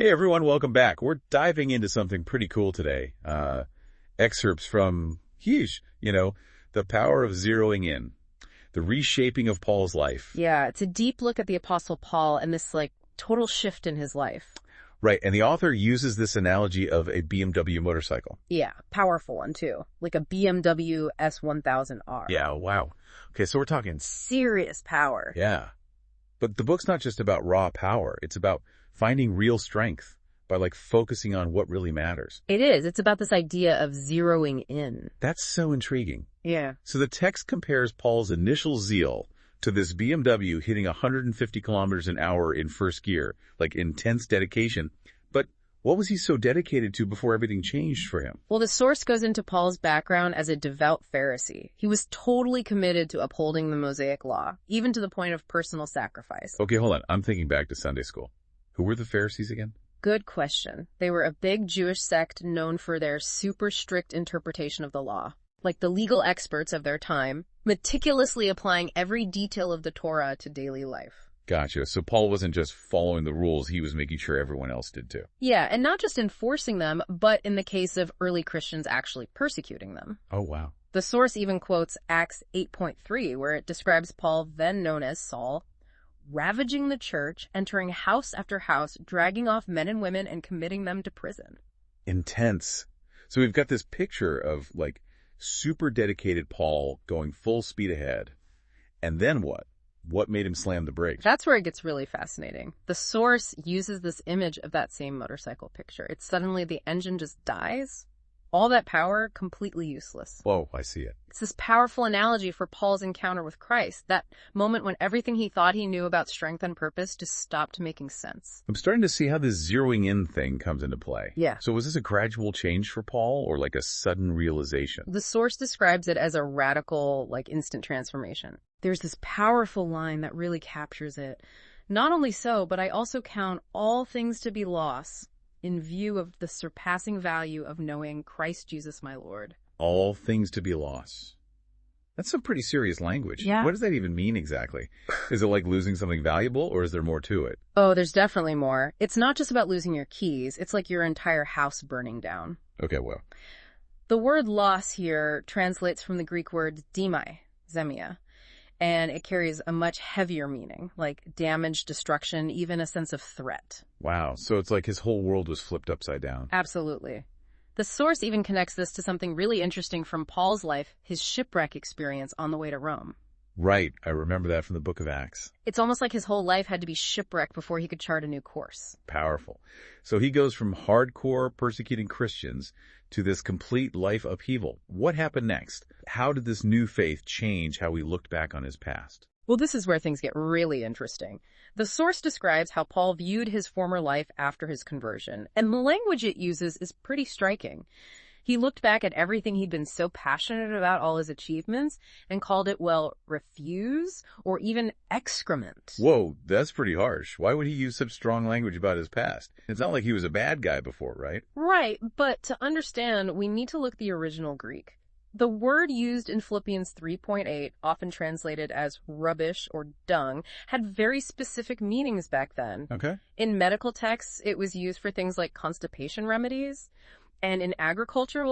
Hey everyone, welcome back. We're diving into something pretty cool today. Excerpts from, the power of zeroing in, the reshaping of Paul's life. Yeah, it's a deep look at the Apostle Paul and this, total shift in his life. Right, and the author uses this analogy of a BMW motorcycle. Yeah, powerful one too. Like a BMW S1000R. Yeah, wow. Okay, so we're talking... Serious power. Yeah. But the book's not just about raw power. It's about finding real strength by, focusing on what really matters. It is. It's about this idea of zeroing in. That's so intriguing. Yeah. So the text compares Paul's initial zeal to this BMW hitting 150 kilometers an hour in first gear, intense dedication. But what was he so dedicated to before everything changed for him? Well, the source goes into Paul's background as a devout Pharisee. He was totally committed to upholding the Mosaic law, even to the point of personal sacrifice. Okay, hold on. I'm thinking back to Sunday school. Who were the Pharisees again? Good question. They were a big Jewish sect known for their super strict interpretation of the law. Like the legal experts of their time, meticulously applying every detail of the Torah to daily life. Gotcha. So Paul wasn't just following the rules, he was making sure everyone else did too. Yeah, and not just enforcing them, but in the case of early Christians actually persecuting them. Oh, wow. The source even quotes Acts 8.3, where it describes Paul, then known as Saul, ravaging the church, entering house after house, dragging off men and women and committing them to prison. Intense. So we've got this picture of, super dedicated Paul going full speed ahead. And then what? What made him slam the brakes? That's where it gets really fascinating. The source uses this image of that same motorcycle picture. It's suddenly the engine just dies. All that power, completely useless. Whoa, I see it. It's this powerful analogy for Paul's encounter with Christ, that moment when everything he thought he knew about strength and purpose just stopped making sense. I'm starting to see how this zeroing in thing comes into play. Yeah. So was this a gradual change for Paul or a sudden realization? The source describes it as a radical, instant transformation. There's this powerful line that really captures it. Not only so, but I also count all things to be loss in view of the surpassing value of knowing Christ Jesus my Lord. All things to be lost. That's some pretty serious language. Yeah. What does that even mean exactly? Is it like losing something valuable, or is there more to it? Oh, there's definitely more. It's not just about losing your keys. It's like your entire house burning down. Okay, well. The word loss here translates from the Greek word zemia, and it carries a much heavier meaning, like damage, destruction, even a sense of threat. Wow, so it's like his whole world was flipped upside down. Absolutely. The source even connects this to something really interesting from Paul's life, his shipwreck experience on the way to Rome. Right, I remember that from the book of Acts. It's almost like his whole life had to be shipwrecked before he could chart a new course. Powerful. So he goes from hardcore persecuting Christians to this complete life upheaval. What happened next? How did this new faith change how he looked back on his past? Well, this is where things get really interesting. The source describes how Paul viewed his former life after his conversion, and the language it uses is pretty striking. He looked back at everything he'd been so passionate about, all his achievements, and called it, refuse or even excrement. Whoa, that's pretty harsh. Why would he use such strong language about his past? It's not like he was a bad guy before, right? Right, but to understand, we need to look at the original Greek. The word used in Philippians 3.8, often translated as rubbish or dung, had very specific meanings back then. Okay. In medical texts, it was used for things like constipation remedies. And in agriculture,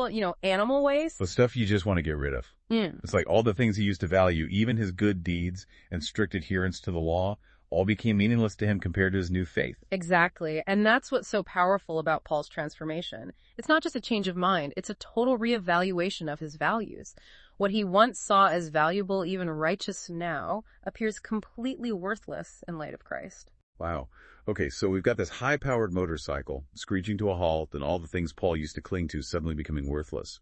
animal waste. The stuff you just want to get rid of. It's like all the things he used to value, even his good deeds and strict adherence to the law, all became meaningless to him compared to his new faith. Exactly. And that's what's so powerful about Paul's transformation. It's not just a change of mind. It's a total reevaluation of his values. What he once saw as valuable, even righteous now, appears completely worthless in light of Christ. Wow. Okay, so we've got this high-powered motorcycle screeching to a halt and all the things Paul used to cling to suddenly becoming worthless.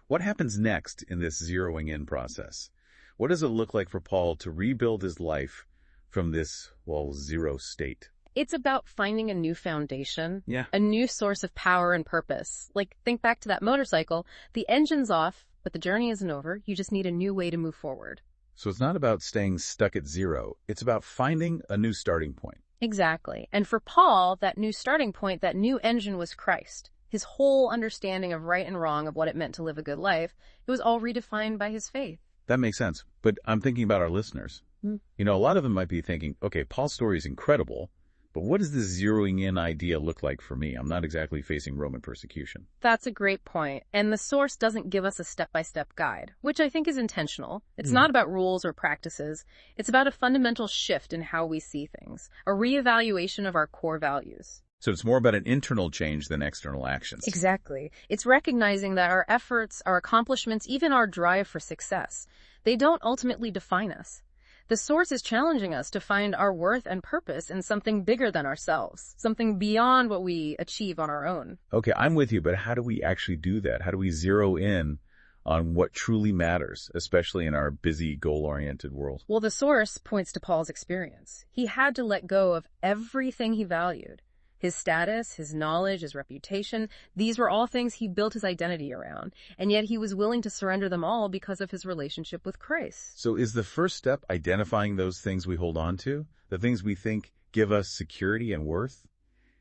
What happens next in this zeroing in process? What does it look like for Paul to rebuild his life from this, zero state? It's about finding a new foundation, Yeah. A new source of power and purpose. Think back to that motorcycle. The engine's off, but the journey isn't over. You just need a new way to move forward. So it's not about staying stuck at zero. It's about finding a new starting point. Exactly. And for Paul, that new starting point, that new engine was Christ. His whole understanding of right and wrong, of what it meant to live a good life, it was all redefined by his faith. That makes sense. But I'm thinking about our listeners. A lot of them might be thinking, okay, Paul's story is incredible, But what does this zeroing in idea look like for me? I'm not exactly facing Roman persecution. That's a great point. And the source doesn't give us a step-by-step guide, which I think is intentional. It's not about rules or practices. It's about a fundamental shift in how we see things, a reevaluation of our core values. So it's more about an internal change than external actions. Exactly. It's recognizing that our efforts, our accomplishments, even our drive for success, they don't ultimately define us. The source is challenging us to find our worth and purpose in something bigger than ourselves, something beyond what we achieve on our own. Okay, I'm with you, but how do we actually do that? How do we zero in on what truly matters, especially in our busy, goal-oriented world? Well, the source points to Paul's experience. He had to let go of everything he valued. His status, his knowledge, his reputation, these were all things he built his identity around, and yet he was willing to surrender them all because of his relationship with Christ. So is the first step identifying those things we hold on to, the things we think give us security and worth,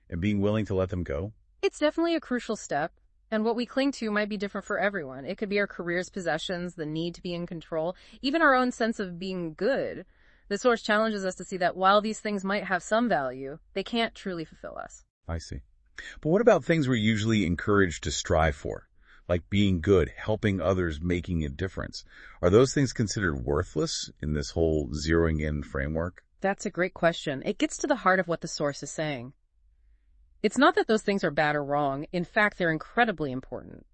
and being willing to let them go? It's definitely a crucial step, and what we cling to might be different for everyone. It could be our careers, possessions, the need to be in control, even our own sense of being good. The source challenges us to see that while these things might have some value, they can't truly fulfill us. I see. But what about things we're usually encouraged to strive for, like being good, helping others, making a difference? Are those things considered worthless in this whole zeroing in framework? That's a great question. It gets to the heart of what the source is saying. It's not that those things are bad or wrong. In fact, they're incredibly important.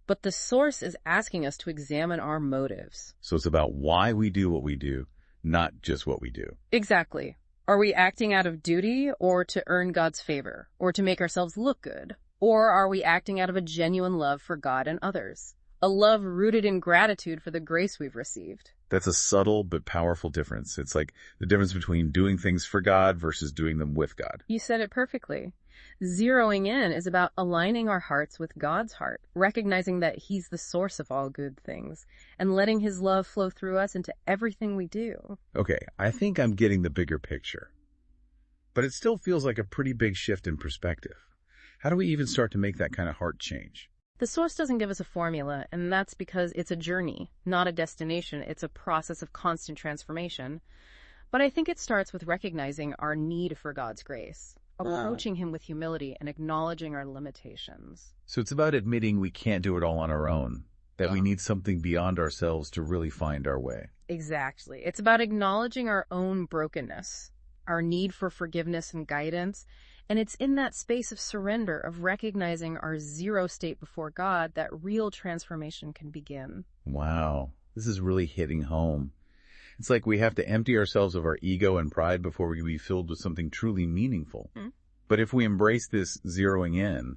But the source is asking us to examine our motives. So it's about why we do what we do, not just what we do. Exactly. Are we acting out of duty or to earn God's favor or to make ourselves look good? Or are we acting out of a genuine love for God and others? A love rooted in gratitude for the grace we've received. That's a subtle but powerful difference. It's like the difference between doing things for God versus doing them with God. You said it perfectly. Zeroing in is about aligning our hearts with God's heart, recognizing that He's the source of all good things, and letting His love flow through us into everything we do. Okay, I think I'm getting the bigger picture. But it still feels like a pretty big shift in perspective. How do we even start to make that kind of heart change? The source doesn't give us a formula, and that's because it's a journey, not a destination. It's a process of constant transformation. But I think it starts with recognizing our need for God's grace, approaching Him with humility and acknowledging our limitations. So it's about admitting we can't do it all on our own, that we need something beyond ourselves to really find our way. Exactly. It's about acknowledging our own brokenness, our need for forgiveness and guidance, and it's in that space of surrender, of recognizing our zero state before God, that real transformation can begin. Wow, this is really hitting home. It's like we have to empty ourselves of our ego and pride before we can be filled with something truly meaningful. But if we embrace this zeroing in,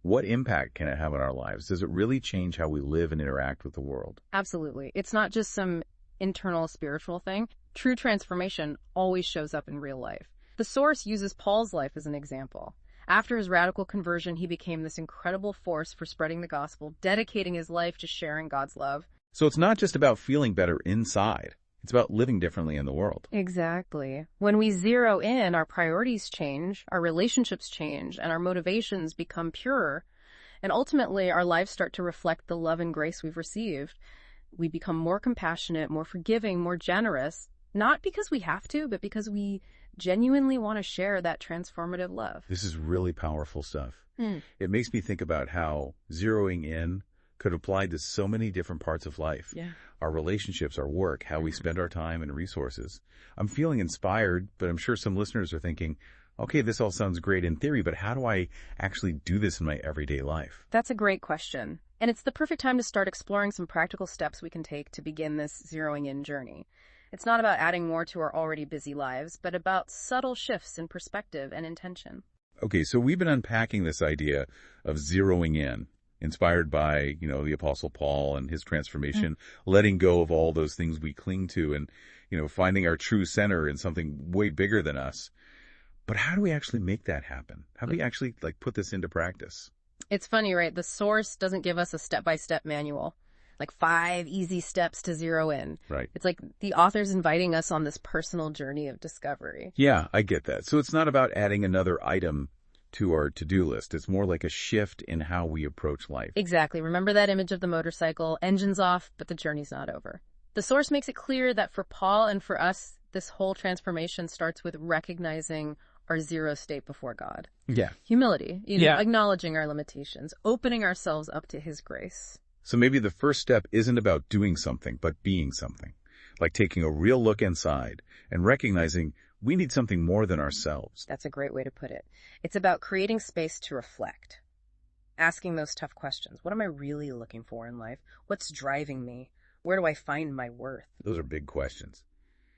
what impact can it have on our lives? Does it really change how we live and interact with the world? Absolutely. It's not just some internal spiritual thing. True transformation always shows up in real life. The source uses Paul's life as an example. After his radical conversion, he became this incredible force for spreading the gospel, dedicating his life to sharing God's love. So it's not just about feeling better inside. It's about living differently in the world. Exactly. When we zero in, our priorities change, our relationships change, and our motivations become purer. And ultimately, our lives start to reflect the love and grace we've received. We become more compassionate, more forgiving, more generous, not because we have to, but because we genuinely want to share that transformative love. This is really powerful stuff. It makes me think about how zeroing in could apply to so many different parts of life. Yeah. Our relationships, our work, how we spend our time and resources. I'm feeling inspired, but I'm sure some listeners are thinking, okay, this all sounds great in theory, but how do I actually do this in my everyday life? That's a great question. And it's the perfect time to start exploring some practical steps we can take to begin this zeroing in journey. It's not about adding more to our already busy lives, but about subtle shifts in perspective and intention. Okay, so we've been unpacking this idea of zeroing in, inspired by, the Apostle Paul and his transformation, letting go of all those things we cling to and, finding our true center in something way bigger than us. But how do we actually make that happen? How do we actually put this into practice? It's funny, right? The source doesn't give us a step-by-step manual, like 5 easy steps to zero in. Right. It's like the author's inviting us on this personal journey of discovery. Yeah, I get that. So it's not about adding another item to our to-do list. It's more like a shift in how we approach life. Exactly. Remember that image of the motorcycle, engines off, but the journey's not over. The source makes it clear that for Paul and for us, this whole transformation starts with recognizing our zero state before God. Yeah. Humility, acknowledging our limitations, opening ourselves up to his grace. So maybe the first step isn't about doing something, but being something. Like taking a real look inside and recognizing we need something more than ourselves. That's a great way to put it. It's about creating space to reflect. Asking those tough questions. What am I really looking for in life? What's driving me? Where do I find my worth? Those are big questions.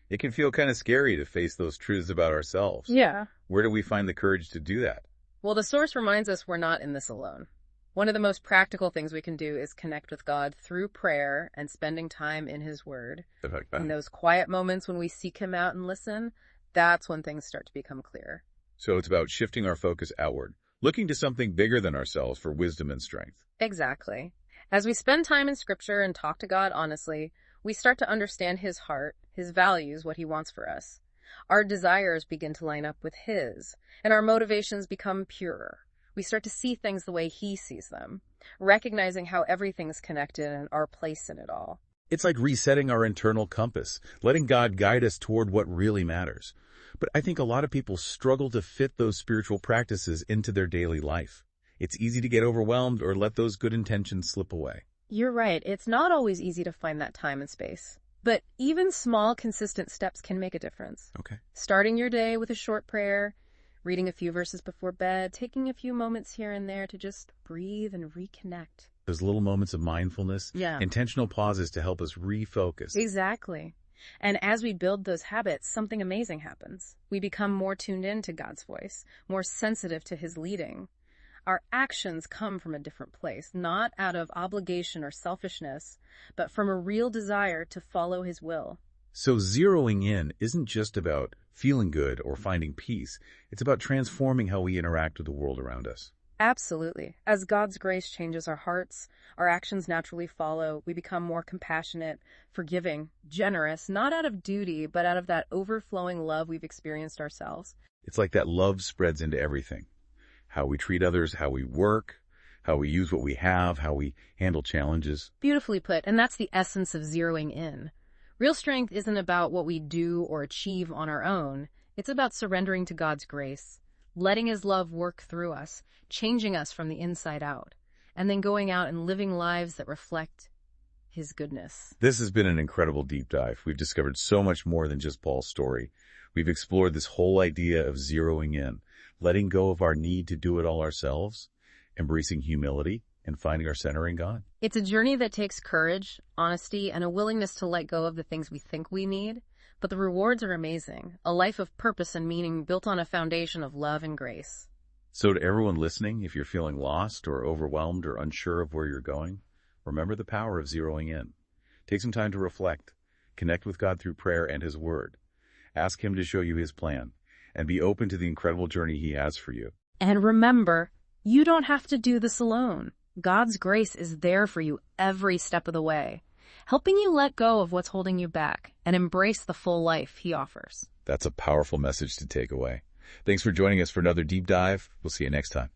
It can feel kind of scary to face those truths about ourselves. Yeah. Where do we find the courage to do that? Well, the source reminds us we're not in this alone. One of the most practical things we can do is connect with God through prayer and spending time in his word. In those quiet moments when we seek him out and listen, that's when things start to become clear. So it's about shifting our focus outward, looking to something bigger than ourselves for wisdom and strength. Exactly. As we spend time in Scripture and talk to God honestly, we start to understand his heart, his values, what he wants for us. Our desires begin to line up with his, and our motivations become purer. We start to see things the way he sees them, recognizing how everything's connected and our place in it all. It's like resetting our internal compass, letting God guide us toward what really matters. But I think a lot of people struggle to fit those spiritual practices into their daily life. It's easy to get overwhelmed or let those good intentions slip away. You're right. It's not always easy to find that time and space. But even small, consistent steps can make a difference. Okay. Starting your day with a short prayer, reading a few verses before bed, taking a few moments here and there to just breathe and reconnect. Those little moments of mindfulness, intentional pauses to help us refocus. Exactly. And as we build those habits, something amazing happens. We become more tuned in to God's voice, more sensitive to his leading. Our actions come from a different place, not out of obligation or selfishness, but from a real desire to follow his will. So zeroing in isn't just about feeling good or finding peace. It's about transforming how we interact with the world around us. Absolutely. As God's grace changes our hearts, our actions naturally follow. We become more compassionate, forgiving, generous, not out of duty, but out of that overflowing love we've experienced ourselves. It's like that love spreads into everything. How we treat others, how we work, how we use what we have, how we handle challenges. Beautifully put, and that's the essence of zeroing in. Real strength isn't about what we do or achieve on our own. It's about surrendering to God's grace, letting his love work through us, changing us from the inside out, and then going out and living lives that reflect his goodness. This has been an incredible deep dive. We've discovered so much more than just Paul's story. We've explored this whole idea of zeroing in, letting go of our need to do it all ourselves, embracing humility, and finding our center in God. It's a journey that takes courage, honesty, and a willingness to let go of the things we think we need. But the rewards are amazing. A life of purpose and meaning built on a foundation of love and grace. So to everyone listening, if you're feeling lost or overwhelmed or unsure of where you're going, remember the power of zeroing in. Take some time to reflect. Connect with God through prayer and his word. Ask him to show you his plan, and be open to the incredible journey he has for you. And remember, you don't have to do this alone. God's grace is there for you every step of the way, helping you let go of what's holding you back and embrace the full life he offers. That's a powerful message to take away. Thanks for joining us for another deep dive. We'll see you next time.